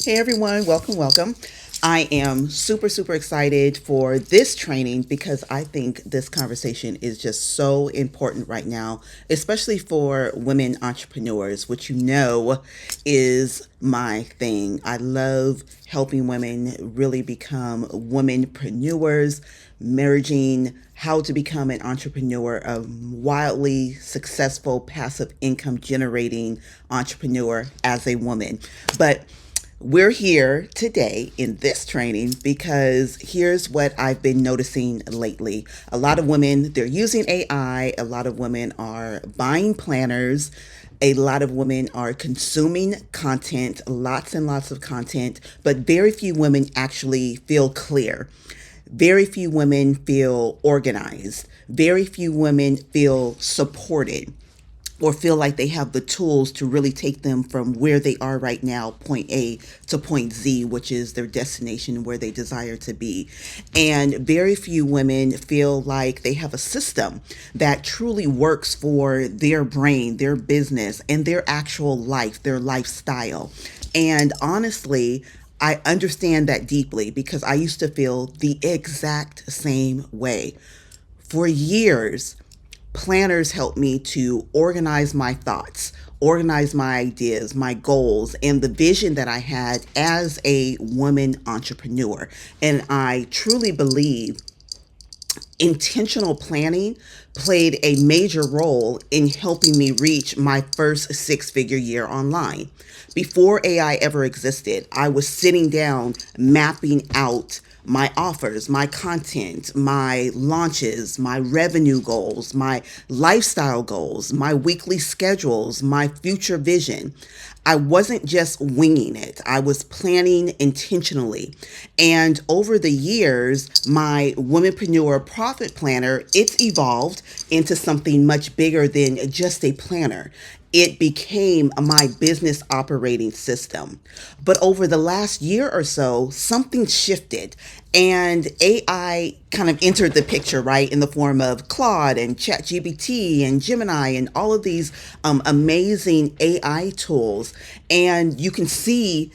Hey everyone, welcome, welcome. I am super excited for this training because I think this conversation is just so important right now, especially for women entrepreneurs, which you know is my thing. I love helping women really become womenpreneurs, merging how to become an entrepreneur, a wildly successful passive income generating entrepreneur as a woman. But we're here today in this training because here's what I've been noticing lately. A lot of women, they're using AI. A lot of women are buying planners. A lot of women are consuming content, lots and lots of content, but very few women actually feel clear. Very few women feel organized. Very few women feel supported or feel like they have the tools to really take them from where they are right now, point A, to point Z, which is their destination where they desire to be. And very few women feel like they have a system that truly works for their brain, their business, and their actual life, their lifestyle. And honestly, I understand that deeply because I used to feel the exact same way. For years, planners help me to organize my thoughts, organize my ideas, my goals, and the vision that I had as a woman entrepreneur. And I truly believe intentional planning played a major role in helping me reach my first six-figure year online. Before AI ever existed, I was sitting down mapping out my offers, my content, my launches, my revenue goals, my lifestyle goals, my weekly schedules, my future vision. I wasn't just winging it. I was planning intentionally. And over the years, my Womenpreneur Profit Planner, it's evolved into something much bigger than just a planner. It became my business operating system. But over the last year or so, something shifted and AI kind of entered the picture, right, in the form of Claude and ChatGPT and Gemini and all of these amazing AI tools. And you can see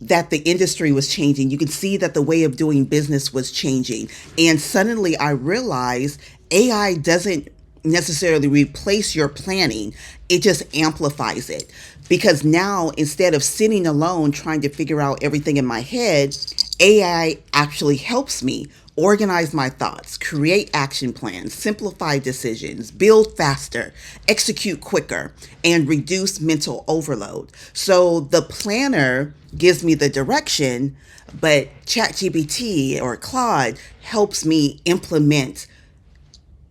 that the industry was changing. You can see that the way of doing business was changing. And suddenly I realized AI doesn't necessarily replace your planning, it just amplifies it. Because now, instead of sitting alone trying to figure out everything in my head, AI actually helps me organize my thoughts, create action plans, simplify decisions, build faster, execute quicker, and reduce mental overload. So the planner gives me the direction, but ChatGPT or Claude helps me implement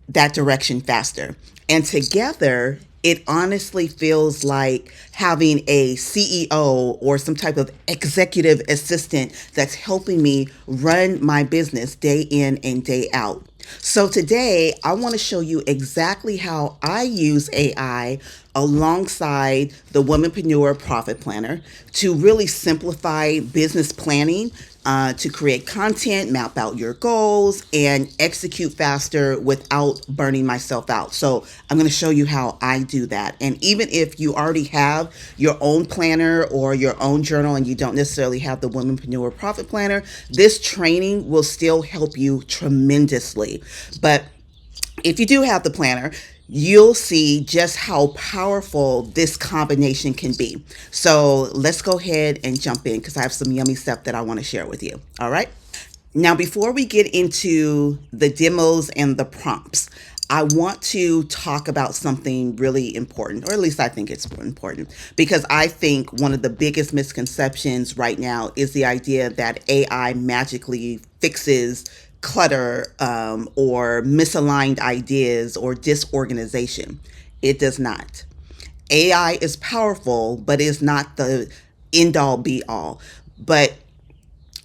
that direction faster. And together, it honestly feels like having a CEO or some type of executive assistant that's helping me run my business day in and day out. So today, I want to show you exactly how I use AI alongside the Womenpreneur Profit Planner to really simplify business planning, to create content, map out your goals, and execute faster without burning myself out. So I'm going to show you how I do that. And even if you already have your own planner or your own journal and you don't necessarily have the Womenpreneur Profit Planner, this training will still help you tremendously. But if you do have the planner, you'll see just how powerful this combination can be. So let's go ahead and jump in because I have some yummy stuff that I want to share with you. All right. Now, before we get into the demos and the prompts, I want to talk about something really important, or at least I think it's important, because I think one of the biggest misconceptions right now is the idea that AI magically fixes clutter or misaligned ideas or disorganization. It does not. AI is powerful, but is not the end all be all. But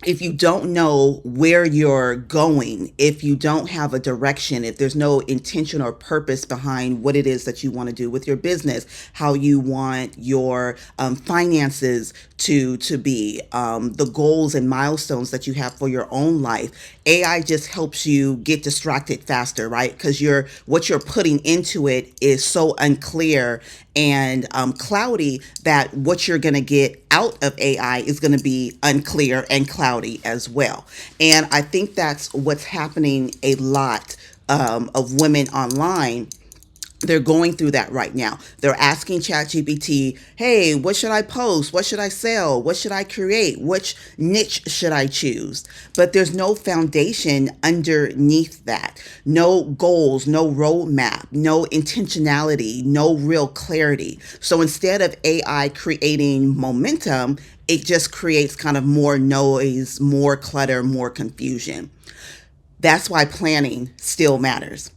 if you don't know where you're going, if you don't have a direction, if there's no intention or purpose behind what it is that you want to do with your business, how you want your finances to be, the goals and milestones that you have for your own life, AI just helps you get distracted faster, right? Because what you're putting into it is so unclear and cloudy, that what you're going to get out of AI is going to be unclear and cloudy as well. And I think that's what's happening a lot of women online. They're going through that right now. They're asking ChatGPT, hey, what should I post? What should I sell? What should I create? Which niche should I choose? But there's no foundation underneath that. No goals, no roadmap, no intentionality, no real clarity. So instead of AI creating momentum, it just creates kind of more noise, more clutter, more confusion. That's why planning still matters.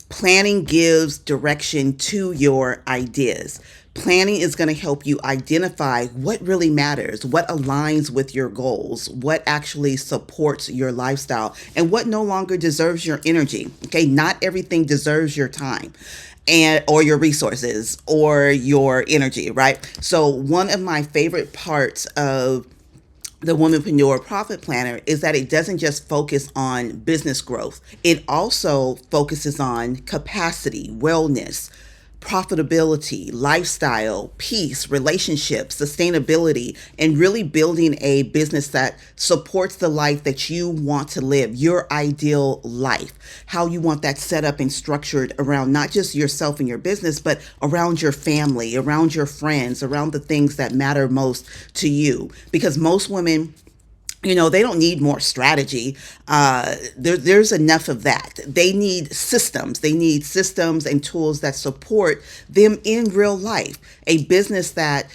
Planning gives direction to your ideas. Planning is going to help you identify what really matters, what aligns with your goals, what actually supports your lifestyle, and what no longer deserves your energy. Okay, not everything deserves your time and or your resources or your energy, right? So one of my favorite parts of the Womanpreneur Profit Planner is that it doesn't just focus on business growth. It also focuses on capacity, wellness, profitability, lifestyle, peace, relationships, sustainability, and really building a business that supports the life that you want to live, your ideal life, how you want that set up and structured around not just yourself and your business, but around your family, around your friends, around the things that matter most to you. Because most women, they don't need more strategy. There's enough of that. They need systems. They need systems and tools that support them in real life. A business that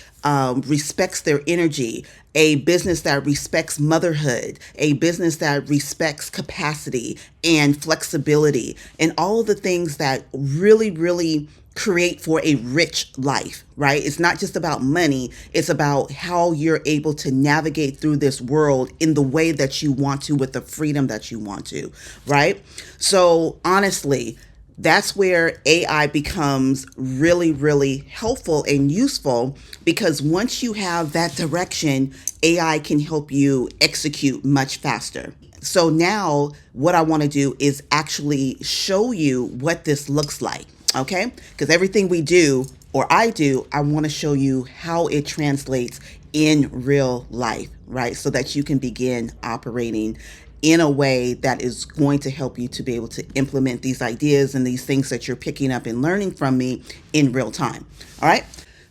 respects their energy, a business that respects motherhood, a business that respects capacity and flexibility, and all the things that really, really create for a rich life, right? It's not just about money. It's about how you're able to navigate through this world in the way that you want to, with the freedom that you want to, right? So honestly, that's where AI becomes really, really helpful and useful, because once you have that direction, AI can help you execute much faster. So now what I want to do is actually show you what this looks like, okay? Because everything we do, or I do, I want to show you how it translates in real life, right? So that you can begin operating in a way that is going to help you to be able to implement these ideas and these things that you're picking up and learning from me in real time. All right.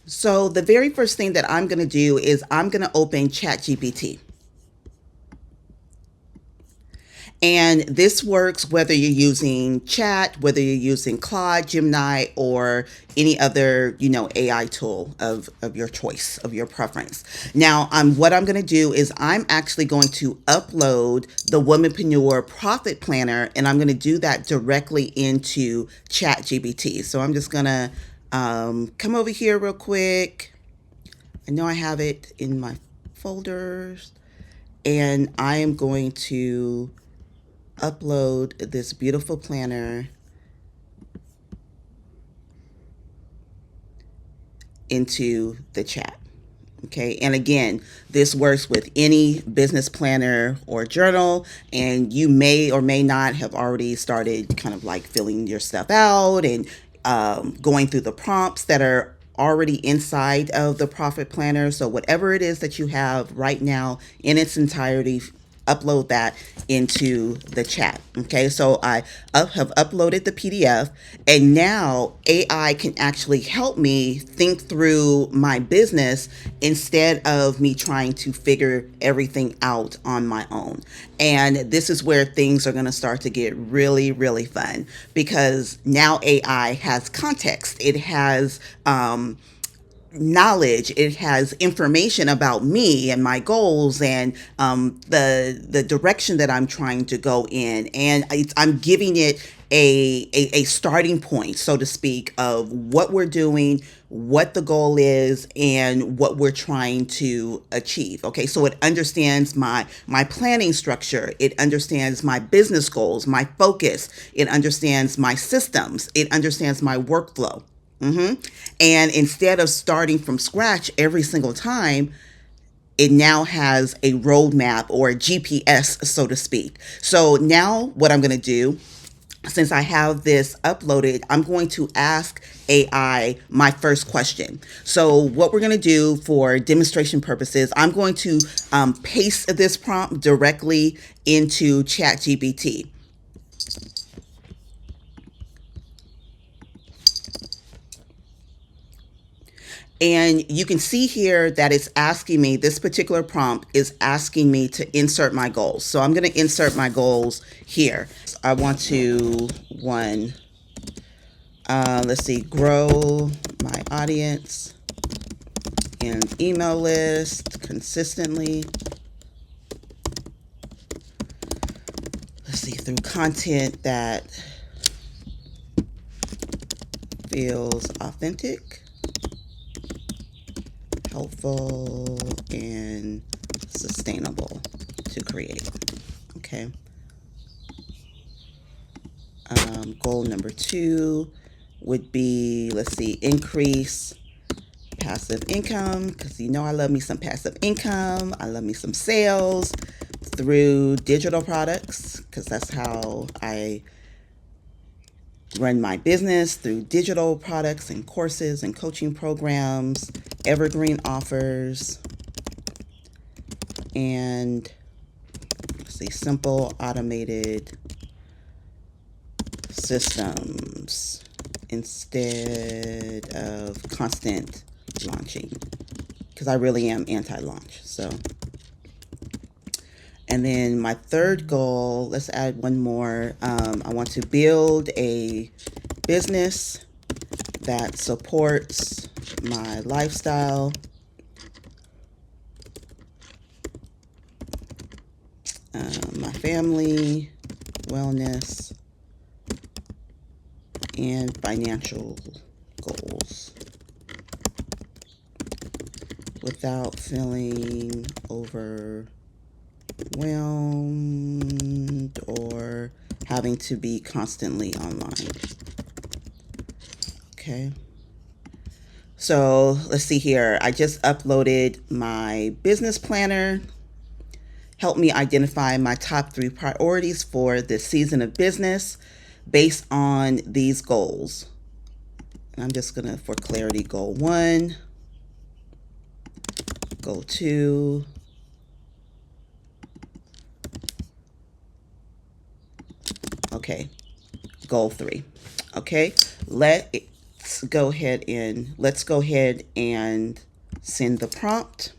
So the very first thing that I'm going to do is I'm going to open ChatGPT. And this works whether you're using Chat, whether you're using Claude, Gemini, or any other, AI tool of your choice, of your preference. Now, what I'm going to do is I'm actually going to upload the Womanpreneur Profit Planner, and I'm going to do that directly into ChatGPT. So I'm just going to come over here real quick. I know I have it in my folders, and I am going to upload this beautiful planner into the chat. Okay, and again, this works with any business planner or journal, and you may or may not have already started kind of like filling your stuff out and going through the prompts that are already inside of the Profit Planner. So whatever it is that you have right now in its entirety, upload that into the chat. Okay, so I have uploaded the PDF, and now AI can actually help me think through my business instead of me trying to figure everything out on my own. And this is where things are going to start to get really, really fun, because now AI has context. It has knowledge, it has information about me and my goals, and the direction that I'm trying to go in, and I'm giving it a starting point, so to speak, of what we're doing, what the goal is, and what we're trying to achieve. Okay, so it understands my planning structure, it understands my business goals, my focus, it understands my systems, it understands my workflow. And instead of starting from scratch every single time, it now has a roadmap or a GPS, so to speak. So now what I'm going to do since I have this uploaded, I'm going to ask AI my first question. So, what we're going to do for demonstration purposes, I'm going to paste this prompt directly into ChatGPT. And you can see here that it's asking me, this particular prompt is asking me to insert my goals. So I'm going to insert my goals here. I want to, one, let's see, grow my audience and email list consistently. Let's see, through content that feels authentic, helpful, and sustainable to create. Okay. Goal number 2 would be, let's see, increase passive income, because you know I love me some passive income. I love me some sales through digital products, because that's how I run my business, through digital products and courses and coaching programs, evergreen offers, and let's see, simple automated systems instead of constant launching, because I really am anti-launch. So, and then my third goal, let's add one more. I want to build a business that supports my lifestyle, my family, wellness, and financial goals without feeling overwhelmed or having to be constantly online. Okay. So let's see here. I just uploaded my business planner. Help me identify my top 3 priorities for this season of business based on these goals. And I'm just gonna, for clarity, goal 1, goal 2, okay, goal 3. Okay, let's go ahead and send the prompt,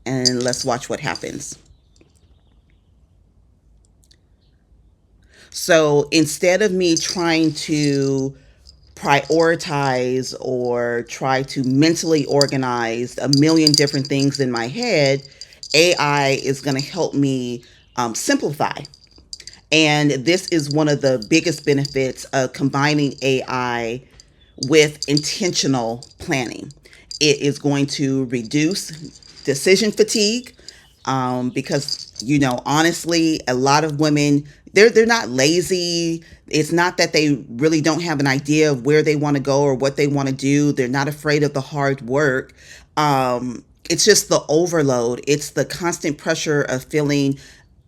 and let's watch what happens. So instead of me trying to prioritize or try to mentally organize a million different things in my head, AI is going to help me simplify. And this is one of the biggest benefits of combining AI with intentional planning. It is going to reduce decision fatigue, because you know, honestly, a lot of women, they're not lazy. It's not that they really don't have an idea of where they want to go or what they want to do. They're not afraid of the hard work. It's just the overload. It's the constant pressure of feeling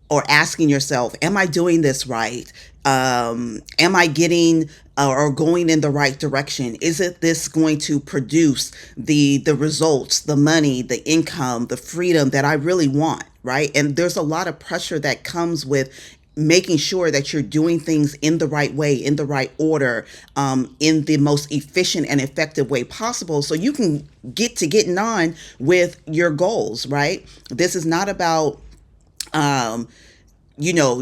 or asking yourself, am I doing this right? Am I getting or going in the right direction? Is it this going to produce the results, the money, the income, the freedom that I really want, right? And there's a lot of pressure that comes with making sure that you're doing things in the right way, in the right order, in the most efficient and effective way possible, so you can getting on with your goals, right? This is not about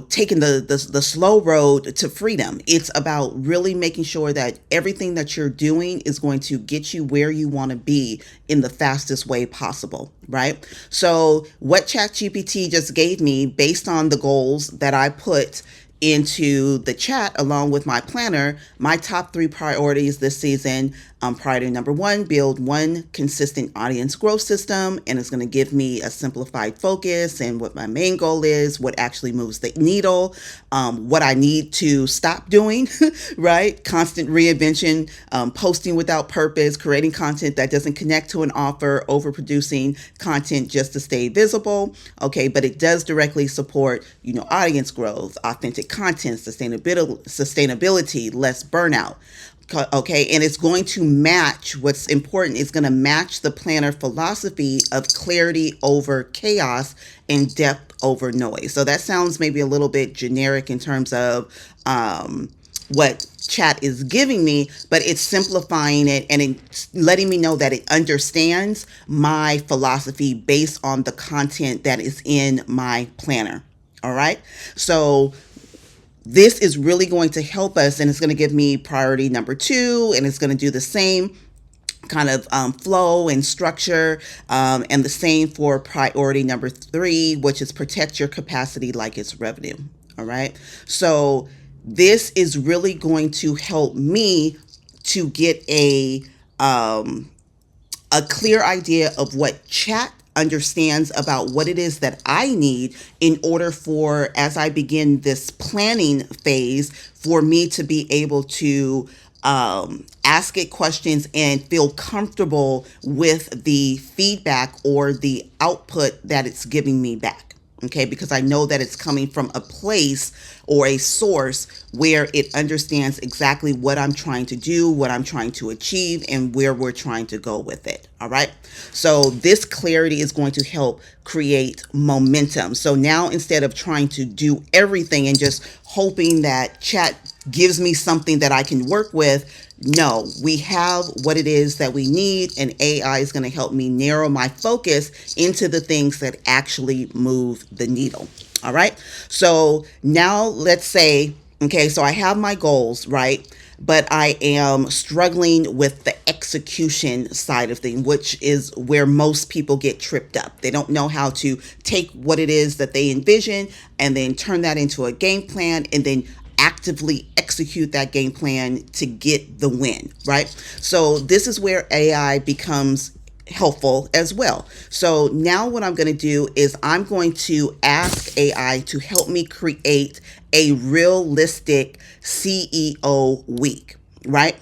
taking the slow road to freedom. It's about really making sure that everything that you're doing is going to get you where you want to be in the fastest way possible, right? So what ChatGPT just gave me, based on the goals that I put into the chat along with my planner, my top 3 priorities this season. Priority number 1, build one consistent audience growth system, and it's going to give me a simplified focus and what my main goal is, what actually moves the needle, what I need to stop doing, right? Constant reinvention, posting without purpose, creating content that doesn't connect to an offer, overproducing content just to stay visible. Okay, but it does directly support, audience growth, authentic content, sustainability, less burnout. Okay, and it's going to match what's important. It's going to match the planner philosophy of clarity over chaos and depth over noise. So that sounds maybe a little bit generic in terms of what chat is giving me, but it's simplifying it and it's letting me know that it understands my philosophy based on the content that is in my planner. All right. So this is really going to help us, and it's going to give me priority number 2, and it's going to do the same kind of flow and structure, and the same for priority number 3, which is protect your capacity like it's revenue. All right. So this is really going to help me to get a clear idea of what chat understands about what it is that I need in order for, as I begin this planning phase, for me to be able to ask it questions and feel comfortable with the feedback or the output that it's giving me back. Okay, because I know that it's coming from a place or a source where it understands exactly what I'm trying to do, what I'm trying to achieve, and where we're trying to go with it. All right. So this clarity is going to help create momentum. So now instead of trying to do everything and just hoping that chat gives me something that I can work with, no, we have what it is that we need, and AI is going to help me narrow my focus into the things that actually move the needle. All right. So now let's say, okay, so I have my goals, right? But I am struggling with the execution side of things, which is where most people get tripped up. They don't know how to take what it is that they envision and then turn that into a game plan and then actively execute that game plan to get the win, right? So this is where AI becomes helpful as well. So now what I'm going to do is I'm going to ask AI to help me create a realistic CEO week, right?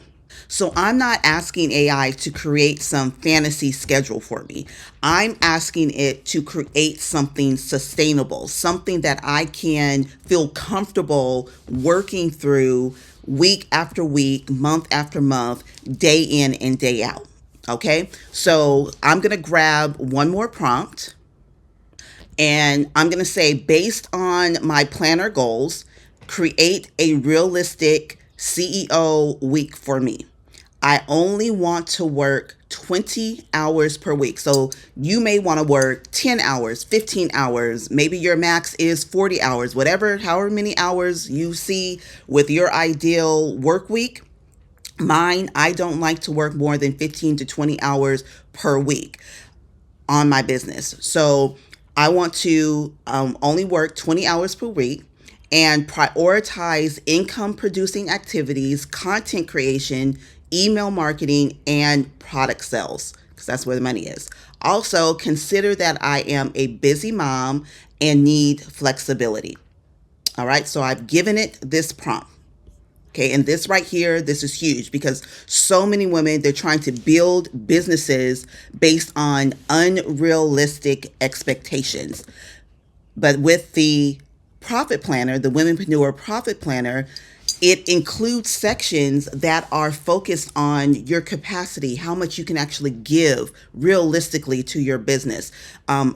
So I'm not asking AI to create some fantasy schedule for me. I'm asking it to create something sustainable, something that I can feel comfortable working through week after week, month after month, day in and day out. Okay, so I'm going to grab one more prompt and I'm going to say, based on my planner goals, create a realistic CEO week for me. I only want to work 20 hours per week. So you may want to work 10 hours, 15 hours. Maybe your max is 40 hours, whatever, however many hours you see with your ideal work week. Mine, I don't like to work more than 15 to 20 hours per week on my business. So I want to only work 20 hours per week and prioritize income producing activities, content creation, email marketing, and product sales, because that's where the money is. Also, consider that I am a busy mom and need flexibility. All right, so I've given it this prompt. Okay, and this right here, this is huge because so many women, they're trying to build businesses based on unrealistic expectations. But with the profit planner, the Womenpreneur Profit Planner, it includes sections that are focused on your capacity, how much you can actually give realistically to your business,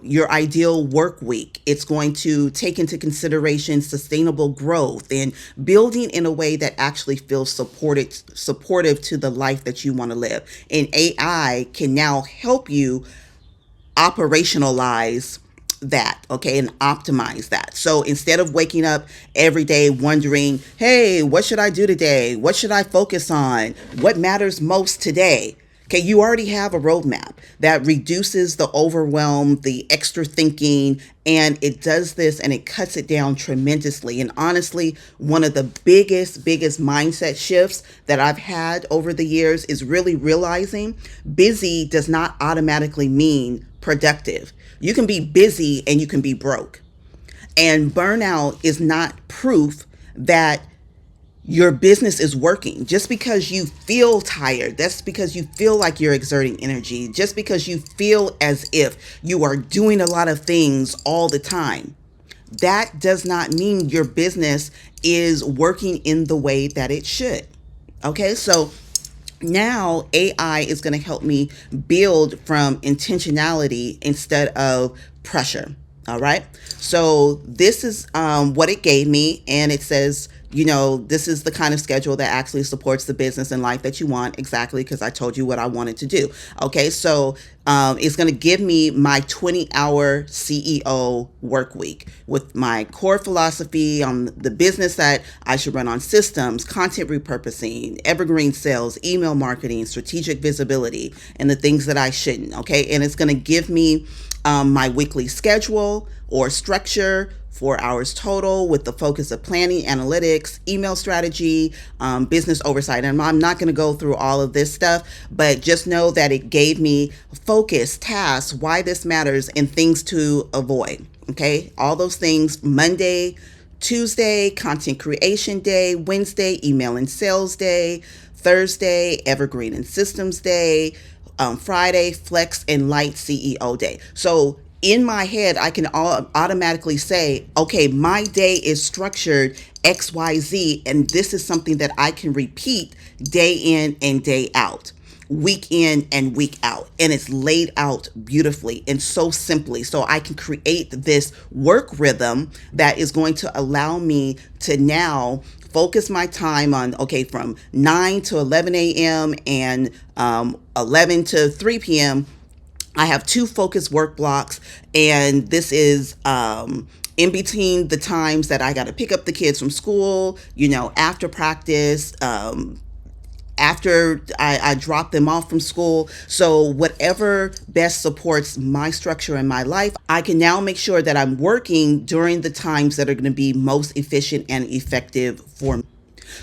your ideal work week. It's going to take into consideration sustainable growth and building in a way that actually feels supportive to the life that you want to live. And AI can now help you operationalize that, okay, and optimize that. So instead of waking up every day wondering, hey, what should I do today? What should I focus on? What matters most today? Okay, you already have a roadmap that reduces the overwhelm, the extra thinking, and it does this and it cuts it down tremendously. And honestly, one of the biggest mindset shifts that I've had over the years is really realizing busy does not automatically mean productive. You can be busy and you can be broke. And burnout is not proof that your business is working. Just because you feel tired, that's because you feel like you're exerting energy. Just because you feel as if you are doing a lot of things all the time that does not mean your business is working in the way that it should. Okay, so now AI is going to help me build from intentionality instead of pressure. All right. So this is what it gave me. And it says, this is the kind of schedule that actually supports the business and life that you want. Exactly. Because I told you what I wanted to do. Okay. So it's going to give me my 20-hour CEO work week with my core philosophy on the business that I should run on systems, content repurposing, evergreen sales, email marketing, strategic visibility, and the things that I shouldn't. Okay. And it's going to give me my weekly schedule or structure, 4 hours total, with the focus of planning, analytics, email strategy, business oversight. And I'm not going to go through all of this stuff, but just know that it gave me focus, tasks, why this matters, and things to avoid. Okay, all those things. Monday, Tuesday, content creation day. Wednesday, email and sales day. Thursday, evergreen and systems day. Friday, flex and light CEO day. So in my head, I can automatically say, okay, my day is structured XYZ, and this is something that I can repeat day in and day out, week in and week out. And it's laid out beautifully and so simply. So I can create this work rhythm that is going to allow me to now focus my time on, okay, from 9 to 11 a.m. and 11 to 3 p.m. I have 2 focus work blocks, and this is in between the times that I got to pick up the kids from school, after practice, after I drop them off from school. So whatever best supports my structure in my life, I can now make sure that I'm working during the times that are going to be most efficient and effective for me.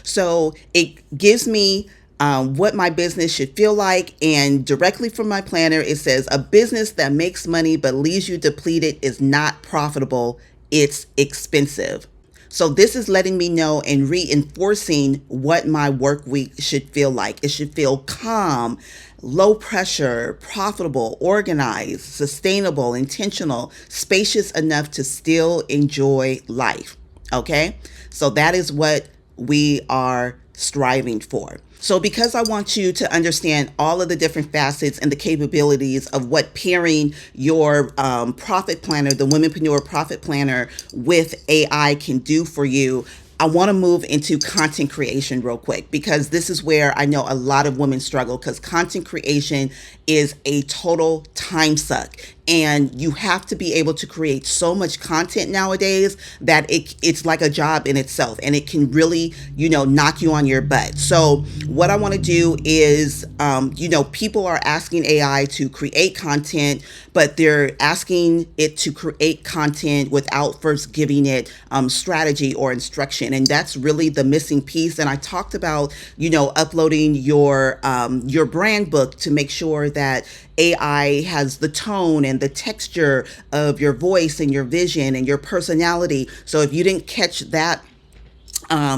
So it gives me what my business should feel like. And directly from my planner, it says a business that makes money but leaves you depleted is not profitable. It's expensive. So this is letting me know and reinforcing what my work week should feel like. It should feel calm, low pressure, profitable, organized, sustainable, intentional, spacious enough to still enjoy life. Okay? So that is what we are striving for. So because I want you to understand all of the different facets and the capabilities of what pairing your profit planner, the Womenpreneur Profit Planner, with AI can do for you, I want to move into content creation real quick, because this is where I know a lot of women struggle, because content creation is a total time suck. And you have to be able to create so much content nowadays that it's like a job in itself, and it can really, knock you on your butt. So what I want to do is, people are asking AI to create content, but they're asking it to create content without first giving it strategy or instruction. And that's really the missing piece. And I talked about, uploading your brand book to make sure that AI has the tone and the texture of your voice and your vision and your personality. So if you didn't catch that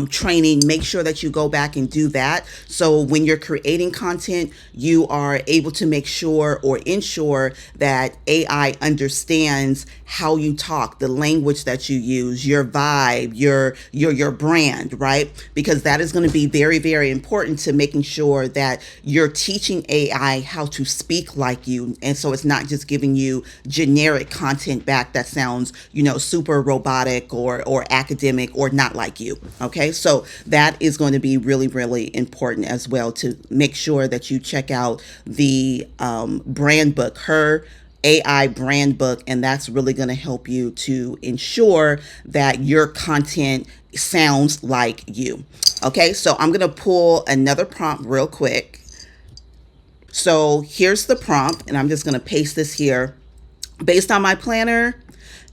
training, make sure that you go back and do that. So when you're creating content, you are able to make sure or ensure that AI understands how you talk, the language that you use, your vibe, your brand, right? Because that is going to be very, very important to making sure that you're teaching AI how to speak like you. And so it's not just giving you generic content back that sounds, super robotic or academic or not like you. Okay, so that is going to be really, really important as well, to make sure that you check out the brand book, her AI brand book, and that's really going to help you to ensure that your content sounds like you. Okay, so I'm going to pull another prompt real quick. So here's the prompt, and I'm just going to paste this here. Based on my planner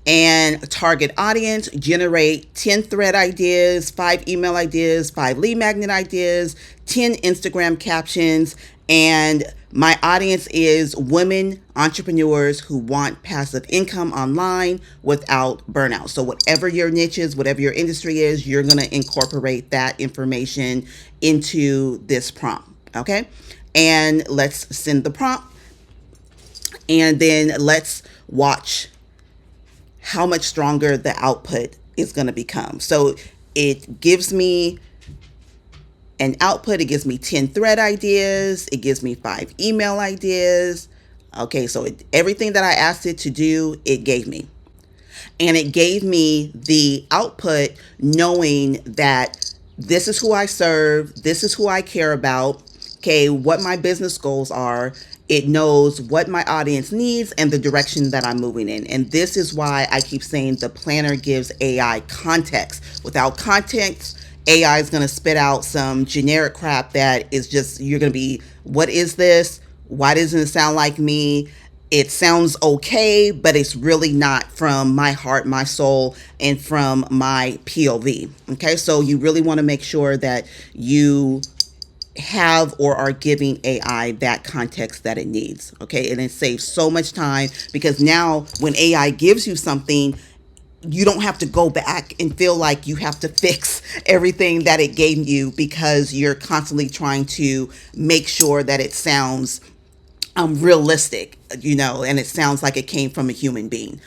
and target audience, generate 10 thread ideas, 5 email ideas, 5 lead magnet ideas, 10 Instagram captions, and my audience is women entrepreneurs who want passive income online without burnout. So whatever your niche is, whatever your industry is, you're going to incorporate that information into this prompt. Okay, and let's send the prompt, and then let's watch how much stronger the output is going to become. So it gives me an output. It gives me 10 thread ideas. It gives me 5 email ideas. Okay, so everything that I asked it to do, it gave me. And it gave me the output knowing that this is who I serve, this is who I care about, okay, what my business goals are. It knows what my audience needs and the direction that I'm moving in. And this is why I keep saying the planner gives AI context. Without context, AI is going to spit out some generic crap that is just, you're going to be, what is this? Why doesn't it sound like me? It sounds okay, but it's really not from my heart, my soul, and from my POV. Okay, so you really want to make sure that you have or are giving AI that context that it needs. Okay, and it saves so much time because now when AI gives you something, you don't have to go back and feel like you have to fix everything that it gave you because you're constantly trying to make sure that it sounds realistic, and it sounds like it came from a human being.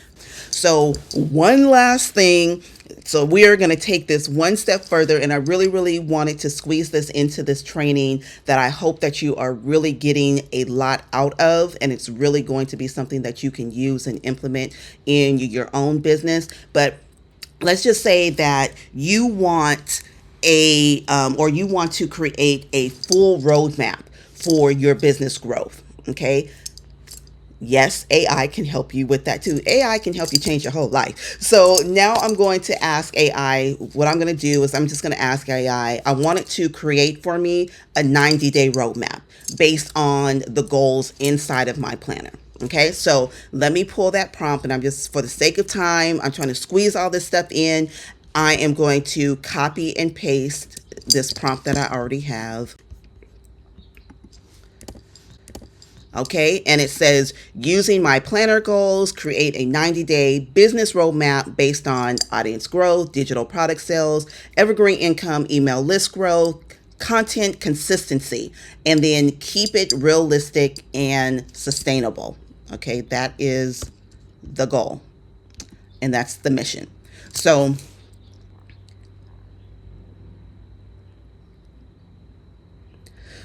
So one last thing. So we are going to take this one step further, and I really, really wanted to squeeze this into this training that I hope that you are really getting a lot out of, and it's really going to be something that you can use and implement in your own business. But let's just say that you want or you want to create a full roadmap for your business growth. Okay, yes, AI can help you with that too. AI can help you change your whole life. So now I'm going to ask AI, what I'm going to do is I'm just going to ask AI, I want it to create for me a 90-day roadmap based on the goals inside of my planner. Okay, so let me pull that prompt, and I'm just, for the sake of time, I'm trying to squeeze all this stuff in. I am going to copy and paste this prompt that I already have. Okay, and it says, using my planner goals, create a 90-day business roadmap based on audience growth, digital product sales, evergreen income, email list growth, content consistency, and then keep it realistic and sustainable. Okay, that is the goal, and that's the mission. So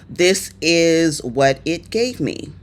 this is what it gave me.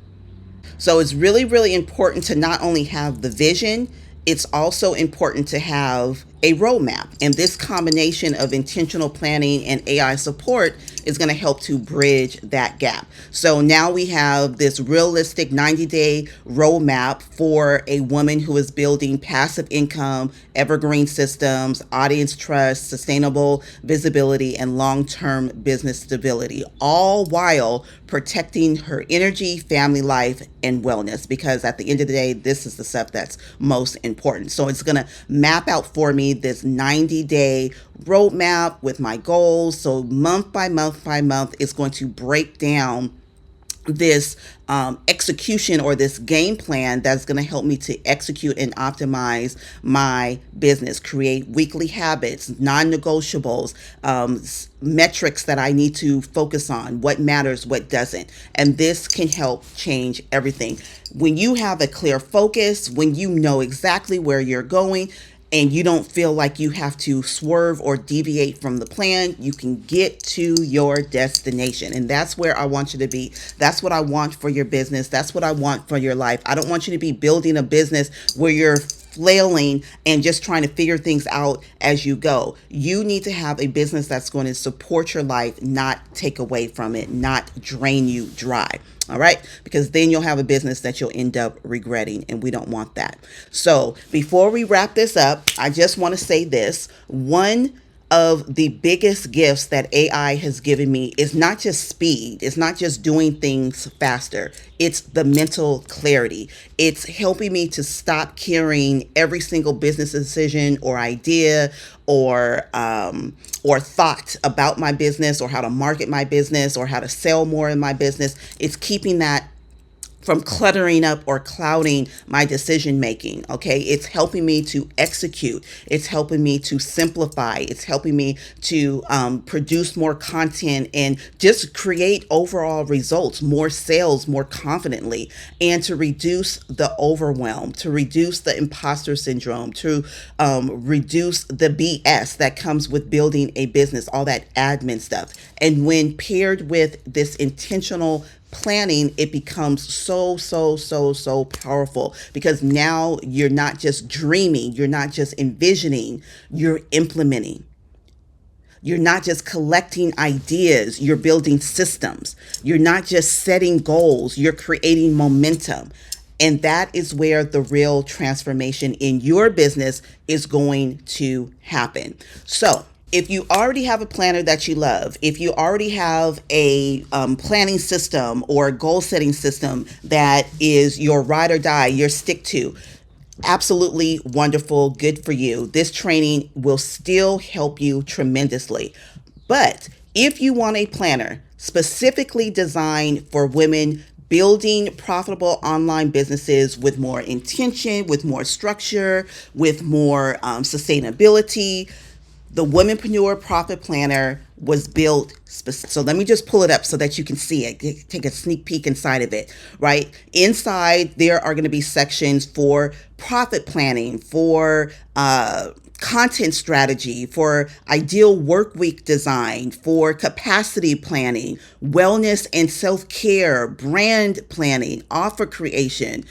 So it's really, really important to not only have the vision, it's also important to have a roadmap. And this combination of intentional planning and AI support is going to help to bridge that gap. So now we have this realistic 90-day roadmap for a woman who is building passive income, evergreen systems, audience trust, sustainable visibility, and long-term business stability, all while protecting her energy, family life, and wellness. Because at the end of the day, this is the stuff that's most important. So it's going to map out for me this 90-day roadmap with my goals. So month by month by month, it's going to break down this execution or this game plan that's going to help me to execute and optimize my business, create weekly habits, non-negotiables, metrics that I need to focus on, what matters, what doesn't. And this can help change everything. When you have a clear focus, when you know exactly where you're going, and you don't feel like you have to swerve or deviate from the plan, you can get to your destination. And that's where I want you to be. That's what I want for your business. That's what I want for your life. I don't want you to be building a business where you're flailing and just trying to figure things out as you go. You need to have a business that's going to support your life, not take away from it, not drain you dry. All right, because then you'll have a business that you'll end up regretting, and we don't want that. So before we wrap this up, I just want to say this. One of the biggest gifts that AI has given me is not just speed. It's not just doing things faster. It's the mental clarity. It's helping me to stop carrying every single business decision or idea or thought about my business or how to market my business or how to sell more in my business. It's keeping that from cluttering up or clouding my decision making. Okay, it's helping me to execute, it's helping me to simplify, it's helping me to produce more content and just create overall results, more sales, more confidently, and to reduce the overwhelm, to reduce the imposter syndrome, to reduce the BS that comes with building a business, all that admin stuff. And when paired with this intentional planning, it becomes so powerful, because now you're not just dreaming, you're not just envisioning, you're implementing. You're not just collecting ideas, you're building systems. You're not just setting goals, you're creating momentum. And that is where the real transformation in your business is going to happen. So, if you already have a planner that you love, if you already have a planning system or a goal setting system that is your ride or die, your stick to, absolutely wonderful, good for you. This training will still help you tremendously. But if you want a planner specifically designed for women building profitable online businesses with more intention, with more structure, with more sustainability, the Womenpreneur Profit Planner was built. So let me just pull it up so that you can see it. Take a sneak peek inside of it, right? Inside, there are going to be sections for profit planning, for content strategy, for ideal work week design, for capacity planning, wellness and self-care, brand planning, offer creation,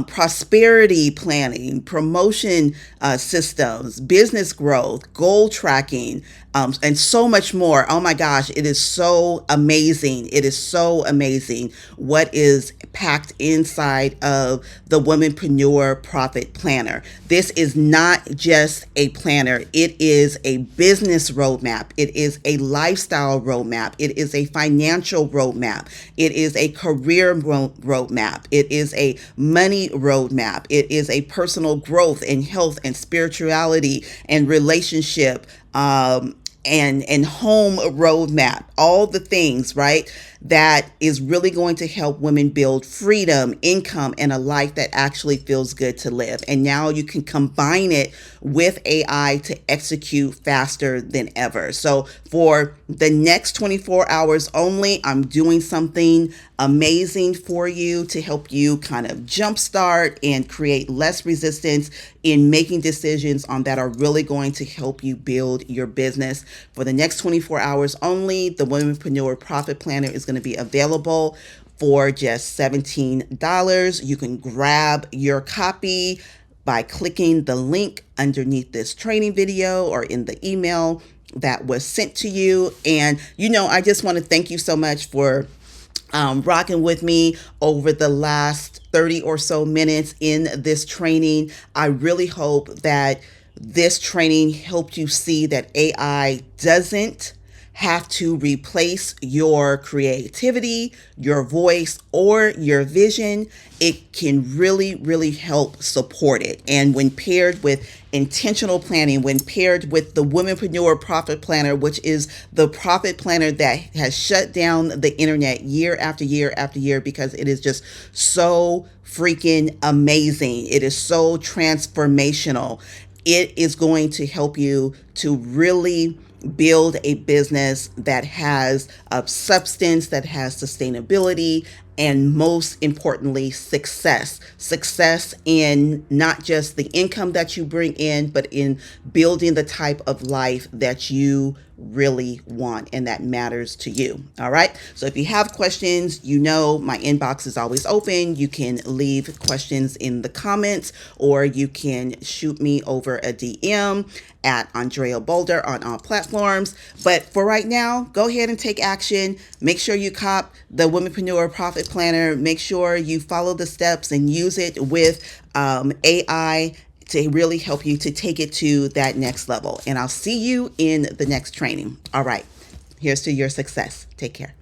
prosperity planning, promotion systems, business growth, goal tracking, and so much more. Oh my gosh, it is so amazing. It is so amazing what is packed inside of the Womenpreneur Profit Planner. This is not just a planner. It is a business roadmap. It is a lifestyle roadmap. It is a financial roadmap. It is a career roadmap. It is a money roadmap. It is a personal growth and health and spirituality and relationship and home roadmap, all the things, right? That is really going to help women build freedom, income, and a life that actually feels good to live. And now you can combine it with AI to execute faster than ever. So for the next 24 hours only, I'm doing something amazing for you to help you kind of jumpstart and create less resistance in making decisions on that are really going to help you build your business. For the next 24 hours only, the Womenpreneur Profit Planner is going to be available for just $17. You can grab your copy by clicking the link underneath this training video or in the email that was sent to you. And, I just want to thank you so much for rocking with me over the last 30 or so minutes in this training. I really hope that this training helped you see that AI doesn't have to replace your creativity, your voice, or your vision. It can really help support it. And when paired with intentional planning, when paired with the Womenpreneur Profit Planner, which is the profit planner that has shut down the internet year after year after year because it is just so freaking amazing. It is so transformational. It is going to help you to really build a business that has substance, that has sustainability, and most importantly, success in not just the income that you bring in, but in building the type of life that you really want and that matters to you. All right. So if you have questions, my inbox is always open. You can leave questions in the comments, or you can shoot me over a DM at Andrea Boulder on all platforms. But for right now, go ahead and take action. Make sure you cop the Womenpreneur Profit Planner. Make sure you follow the steps and use it with AI to really help you to take it to that next level. And I'll see you in the next training. All right. Here's to your success. Take care.